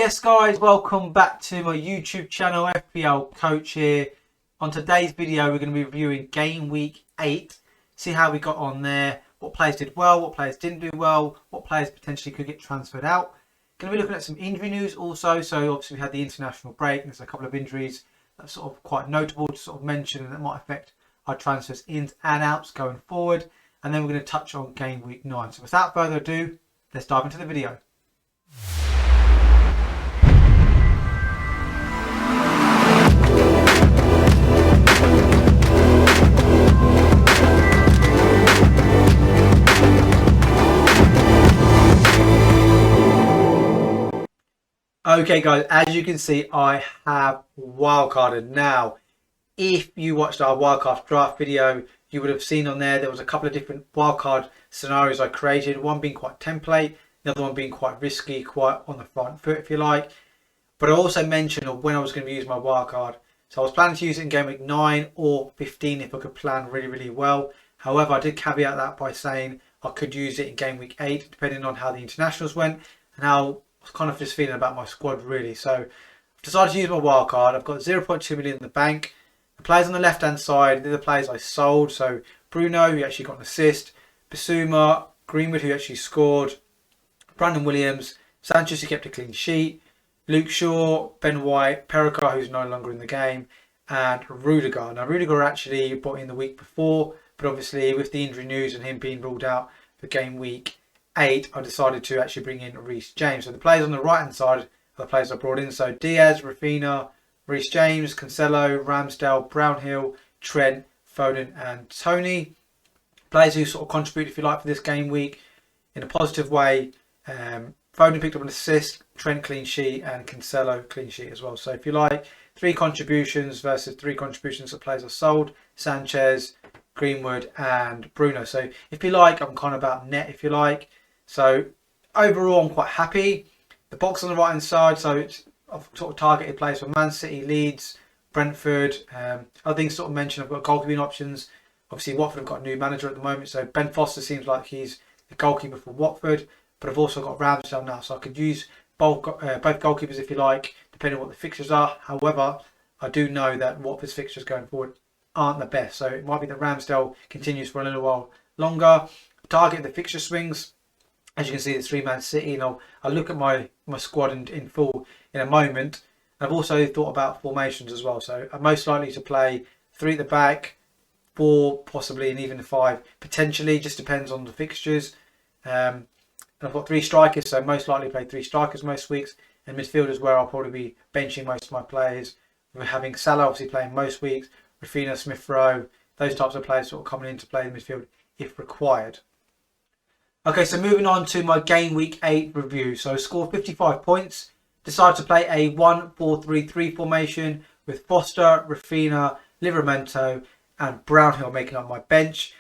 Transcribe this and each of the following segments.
Yes guys, welcome back to my YouTube channel, FPL Coach here. On today's video we're going to be reviewing Game Week 8, see how we got on there, what players did well, what players didn't do well, what players potentially could get transferred out. Going to be looking at some injury news also, so obviously we had the international break and there's a couple of injuries that's sort of quite notable to sort of mention and that might affect our transfers ins and outs going forward. And then we're going to touch on Game Week 9. So without further ado, let's dive into the video. Okay guys, as you can see, I have wildcarded now. If you watched our wildcard draft video, you would have seen on there was a couple of different wildcard scenarios I created. One being quite template, the other one being quite risky, quite on the front foot if you like. But I also mentioned of when I was going to use my wildcard. So I was planning to use it in Game Week 9 or 15 if I could plan really well. However, I did caveat that by saying I could use it in Game Week 8 depending on how the internationals went and how I was kind of just feeling about my squad really. So I've decided to use my wildcard. I've got 0.2 million in the bank. The players on the left hand side, they're the players I sold. So Bruno, who actually got an assist, Bissouma, Greenwood, who actually scored, Brandon Williams, Sanchez, who kept a clean sheet, Luke Shaw, Ben White, Pericard, who's no longer in the game, and Rudiger. Now Rudiger actually bought in the week before, but obviously with the injury news and him being ruled out for Game Week 8, I decided to actually bring in Reece James. So the players on the right hand side are the players I brought in. So Diaz, Rafinha, Reece James, Cancelo, Ramsdale, Brownhill, Trent, Foden and Tony. Players who sort of contribute, if you like, for this game week in a positive way. Foden picked up an assist, Trent clean sheet and Cancelo clean sheet as well. So if you like, 3 contributions versus 3 contributions of players I sold. Sanchez, Greenwood and Bruno. So if you like, I'm kind of about net if you like. So overall I'm quite happy. The box on the right hand side, so it's I've sort of targeted players for Man City, Leeds, Brentford. Other things sort of mentioned, I've got goalkeeping options. Obviously Watford have got a new manager at the moment, so Ben Foster seems like he's the goalkeeper for Watford. But I've also got Ramsdale now, so I could use both goalkeepers if you like, depending on what the fixtures are. However, I do know that Watford's fixtures going forward aren't the best, so it might be that Ramsdale continues for a little while longer. Target the fixture swings. As you can see, it's 3 Man City, and I'll look at my squad in full in a moment. I've also thought about formations as well, so I'm most likely to play 3 at the back, 4 possibly, and even 5 potentially. Just depends on the fixtures. And I've got 3 strikers, so most likely play 3 strikers most weeks, and midfielders where I'll probably be benching most of my players. We're having Salah obviously playing most weeks, Rafinha, Smith Rowe, those types of players sort of coming in to play in the midfield if required. Okay, so moving on to my Game Week 8 review. So I scored 55 points. Decided to play a 1-4-3-3 formation with Foster, Rafinha, Livramento and Brownhill making up my bench.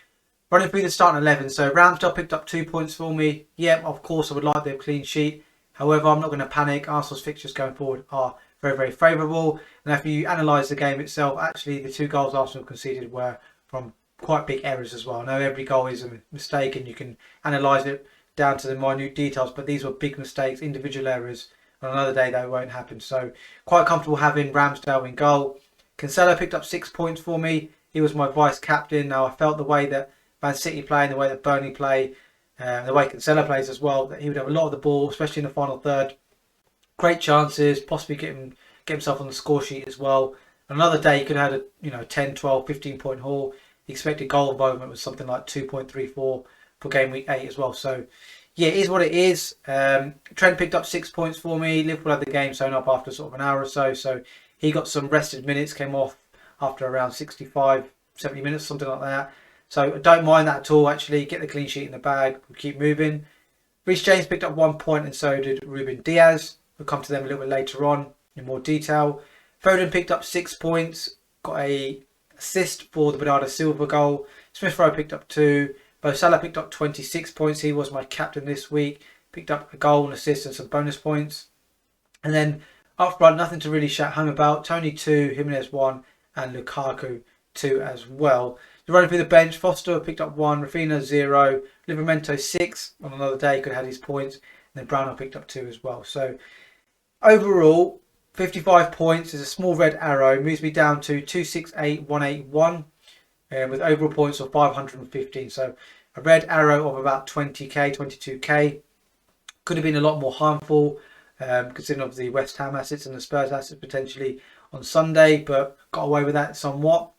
Running through the starting 11, so Ramsdale picked up 2 points for me. Yeah, of course I would like their clean sheet. However, I'm not going to panic. Arsenal's fixtures going forward are very favourable. And if you analyse the game itself, actually the 2 goals Arsenal conceded were from quite big errors as well. I know every goal is a mistake and you can analyse it down to the minute details, but these were big mistakes, individual errors. On another day that won't happen. So quite comfortable having Ramsdale in goal. Cancelo picked up 6 points for me. He was my vice captain. Now I felt the way that Man City play and the way that Burnley play, the way Cancelo plays as well, that he would have a lot of the ball, especially in the final third. Great chances, possibly get himself on the score sheet as well. Another day he could have had a 10, 12, 15 point haul. The expected goal involvement was something like 2.34 for Game Week 8 as well. So yeah, it is what it is. Trent picked up 6 points for me. Liverpool had the game sewn up after sort of an hour or so. So he got some rested minutes, came off after around 65, 70 minutes, something like that. So I don't mind that at all, actually. Get the clean sheet in the bag. We'll keep moving. Reece James picked up 1 point and so did Ruben Diaz. We'll come to them a little bit later on in more detail. Foden picked up 6 points. Got a assist for the Bernardo Silva goal. Smith Rowe picked up 2. Bo Salah picked up 26 points. He was my captain this week. Picked up a goal, an assist and some bonus points. And then up front, nothing to really shout home about. Tony 2, Jimenez 1 and Lukaku 2 as well. Running through the bench, Foster picked up 1, Rafinha 0, Livramento 6. On another day, could have had his points. And then Brownhill picked up 2 as well. So Overall, 55 points is a small red arrow, moves me down to 268,181 with overall points of 515. So a red arrow of about 20k, 22k. Could have been a lot more harmful, considering of the West Ham assets and the Spurs assets potentially on Sunday, but got away with that somewhat.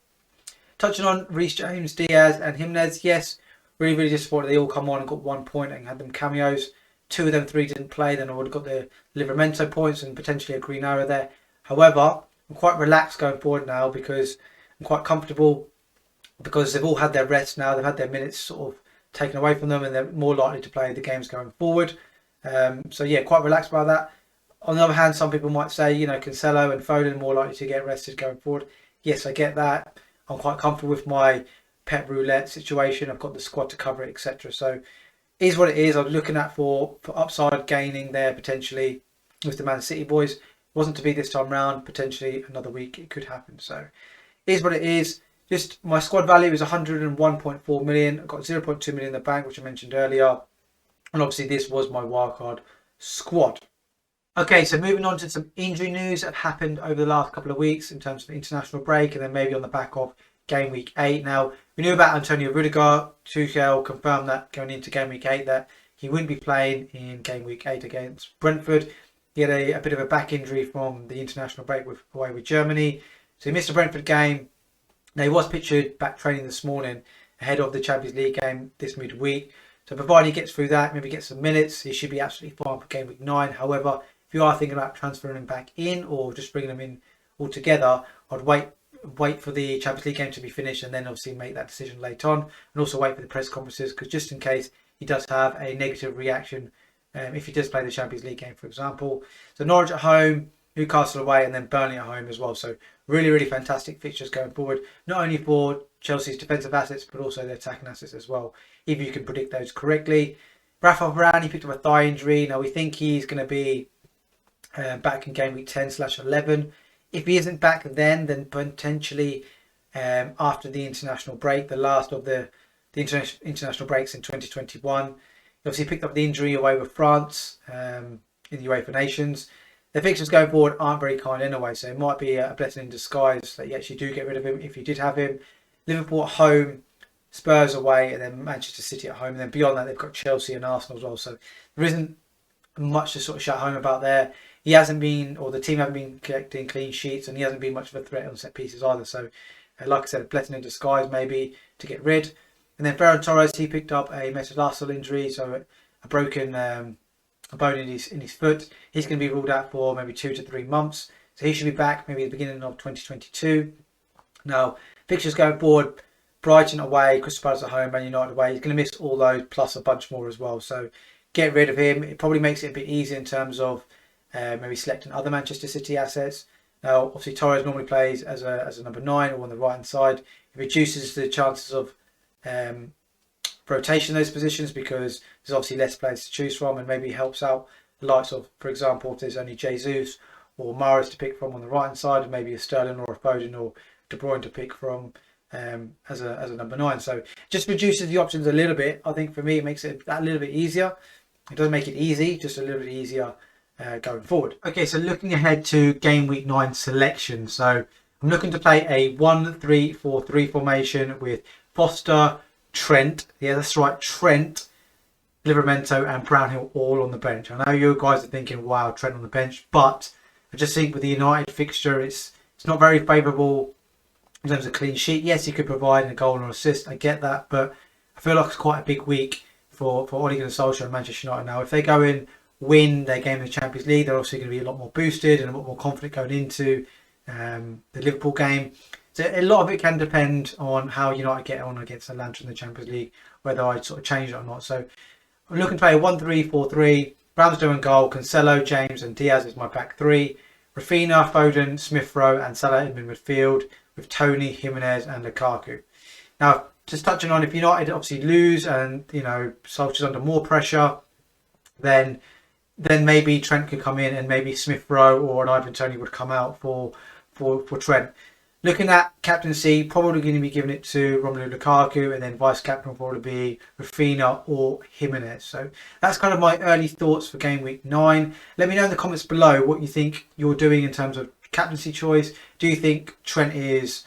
Touching on Reece James, Diaz and Jimenez, yes, really disappointed they all come on and got 1 point and had them cameos. 2 of them 3 didn't play, then I would have got the Livramento points and potentially a green arrow there. However, I'm quite relaxed going forward now because I'm quite comfortable because they've all had their rest now. They've had their minutes sort of taken away from them and they're more likely to play the games going forward. So yeah, quite relaxed about that. On the other hand, some people might say, you know, Cancelo and Foden are more likely to get rested going forward. Yes, I get that. I'm quite comfortable with my pet roulette situation. I've got the squad to cover it, etc. So it is what it is. I'm looking at for upside gaining there potentially with the Man City boys. Wasn't to be this time round. Potentially another week it could happen. So it is what it is. Just my squad value is 101.4 million. I've got 0.2 million in the bank, which I mentioned earlier. And obviously this was my wildcard squad. Okay, so moving on to some injury news that happened over the last couple of weeks in terms of international break and then maybe on the back of game week 8. Now, we knew about Antonio Rudiger. Tuchel confirmed that going into game week 8 that he wouldn't be playing in game week 8 against Brentford. He had a bit of a back injury from the international break away with Germany. So he missed the Brentford game. Now, he was pictured back training this morning ahead of the Champions League game this midweek. So provided he gets through that, maybe gets some minutes, he should be absolutely fine for game week 9. However, if you are thinking about transferring him back in or just bringing him in altogether, I'd wait for the Champions League game to be finished and then obviously make that decision later on, and also wait for the press conferences because just in case he does have a negative reaction if he does play the Champions League game, for example. So Norwich at home, Newcastle away, and then Burnley at home as well. So really fantastic fixtures going forward, not only for Chelsea's defensive assets but also their attacking assets as well, if you can predict those correctly. Rafa Varane, he picked up a thigh injury. Now we think he's going to be back in game week 10/11. If he isn't back then potentially after the international break, the last of the international breaks in 2021. He obviously picked up the injury away with France in the UEFA Nations. The fixtures going forward aren't very kind anyway, so it might be a blessing in disguise that you actually do get rid of him if you did have him. Liverpool at home, Spurs away, and then Manchester City at home. And then beyond that, they've got Chelsea and Arsenal as well. So there isn't much to sort of shout home about there. He hasn't been, or the team haven't been collecting clean sheets, and he hasn't been much of a threat on set pieces either. So, like I said, a blessing in disguise maybe to get rid. And then Ferran Torres, he picked up a metatarsal injury, so a broken a bone in his foot. He's going to be ruled out for maybe 2 to 3 months. So he should be back maybe at the beginning of 2022. Now, fixtures going forward, Brighton away, Crystal Palace at home, Man United away. He's going to miss all those plus a bunch more as well. So get rid of him. It probably makes it a bit easier in terms of maybe selecting other Manchester City assets. Now, obviously, Torres normally plays as a number 9 or on the right hand side. It reduces the chances of rotation in those positions because there's obviously less players to choose from, and maybe helps out the likes of, for example, if there's only Jesus or Mahrez to pick from on the right hand side, and maybe a Sterling or a Foden or De Bruyne to pick from as a number 9. So just reduces the options a little bit. I think for me it makes it that little bit easier. It doesn't make it easy, just a little bit easier going forward. Okay, so looking ahead to game week 9 selection. So I'm looking to play a 1-3-4-3 formation with Foster, Trent, yeah, that's right, Trent, Livramento and Brownhill all on the bench. I know you guys are thinking, wow, Trent on the bench, but I just think with the United fixture, it's not very favourable in terms of clean sheet. Yes, he could provide a goal or assist, I get that, but I feel like it's quite a big week for Ole Gunnar Solskjaer and Manchester United now. If they go in, win their game in the Champions League, they're obviously going to be a lot more boosted and a lot more confident going into the Liverpool game. So a lot of it can depend on how United get on against Atalanta in the Champions League, whether I sort of change it or not. So I'm looking to play a 1-3-4-3. Ramsdale in goal, Cancelo, James and Diaz is my back 3. Rafinha, Foden, Smith Rowe and Salah in midfield with Tony, Jimenez and Lukaku. Now, just touching on, if United obviously lose and, Solskjaer's under more pressure, then maybe Trent could come in and maybe Smith Rowe or an Ivan Toney would come out for Trent. Looking at captaincy, probably going to be giving it to Romelu Lukaku, and then vice captain will probably be Rafinha or Jimenez. So that's kind of my early thoughts for game week 9. Let me know in the comments below what you think you're doing in terms of captaincy choice. Do you think Trent is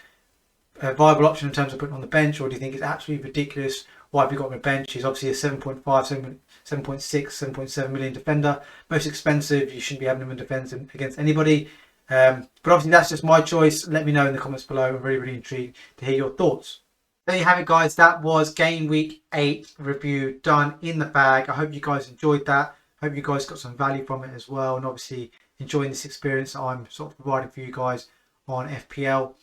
a viable option in terms of putting on the bench, or do you think it's absolutely ridiculous? Why have you got him on the bench? He's obviously a 7.5, 7.6, 7.7 million defender. Most expensive. You shouldn't be having him in defence against anybody. But obviously that's just my choice. Let me know in the comments below. I'm really intrigued to hear your thoughts. There you have it, guys. That was game week 8 review done, in the bag. I hope you guys enjoyed that. Hope you guys got some value from it as well, and obviously enjoying this experience that I'm sort of providing for you guys on FPL.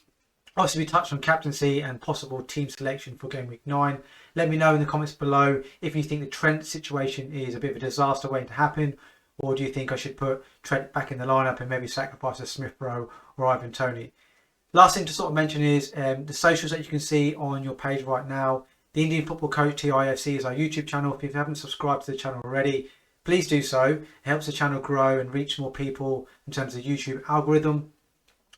Obviously, we touched on captaincy and possible team selection for game week 9. Let me know in the comments below if you think the Trent situation is a bit of a disaster waiting to happen, or do you think I should put Trent back in the lineup and maybe sacrifice a Smith Rowe or Ivan Toney? Last thing to sort of mention is the socials that you can see on your page right now. The Indian Football Coach TIFC is our YouTube channel. If you haven't subscribed to the channel already, please do so. It helps the channel grow and reach more people in terms of the YouTube algorithm.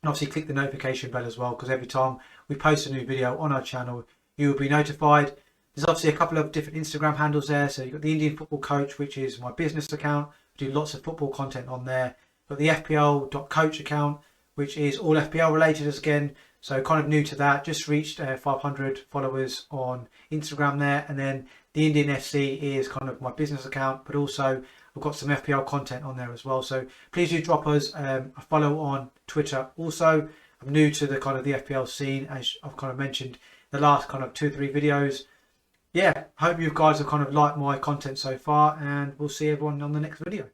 And obviously click the notification bell as well, because every time we post a new video on our channel, you will be notified. There's obviously a couple of different Instagram handles there. So you've got the Indian Football Coach, which is my business account. I do lots of football content on there. Got the FPL.coach account, which is all FPL related as again. So kind of new to that. Just reached 500 followers on Instagram there. And then the Indian FC is kind of my business account, but also I've got some FPL content on there as well. So please do drop us a follow on Twitter. Also, I'm new to the kind of the FPL scene, as I've kind of mentioned the last kind of 2-3 videos. Yeah, hope you guys have kind of liked my content so far, and we'll see everyone on the next video.